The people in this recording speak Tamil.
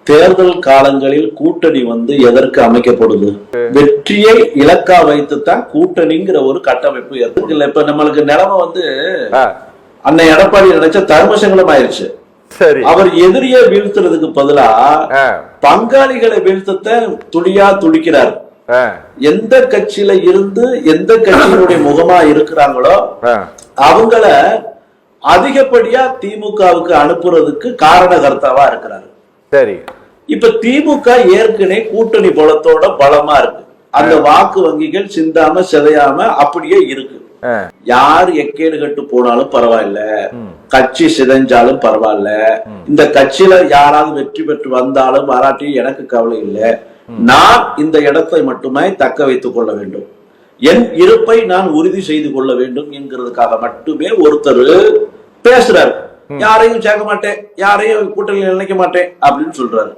தேர்தல் காலங்களில் கூட்டணி எதற்கு அமைக்கப்படுது? வெற்றியை இலக்கா வைத்துத்தான் கூட்டணிங்கிற ஒரு கட்டமைப்பு இருக்குல்ல. இப்ப நம்மளுக்கு நிலைமை அன்னை எடப்பாடி நினைச்ச தர்மசங்கலம் ஆயிருச்சு. அவர் எதிரியை வீழ்த்துறதுக்கு பதிலா பங்காளிகளை வீழ்த்த துடியா துடிக்கிறார். எந்த கட்சியில இருந்து எந்த கட்சியினுடைய முகமா இருக்கிறாங்களோ அவங்கள அதிகப்படியா திமுகவுக்கு அனுப்புறதுக்கு காரணகர்த்தாவா இருக்கிறாரு. சரி, இப்ப திமுக ஏற்கனவே கூட்டணி பலத்தோட பலமா இருக்கு. அந்த வாக்கு வங்கிகள் சிந்தாம சிதையாம அப்படியே இருக்கு. யார் எக்கேடு கட்டு போனாலும் பரவாயில்ல, கட்சி சிதைஞ்சாலும் பரவாயில்ல, இந்த கட்சியில யாராவது வெற்றி பெற்று வந்தாலும் வராட்டி எனக்கு கவலை இல்லை. நான் இந்த இடத்தை மட்டுமே தக்க வைத்துக் கொள்ள வேண்டும், என் இருப்பை நான் உறுதி செய்து கொள்ள வேண்டும் என்கிறதுக்காக மட்டுமே ஒருத்தர் பேசுறாரு. யாரையும் சேர்க்க மாட்டேன், யாரையும் கூட்டணியில் நினைக்க மாட்டேன் அப்படின்னு சொல்றாரு.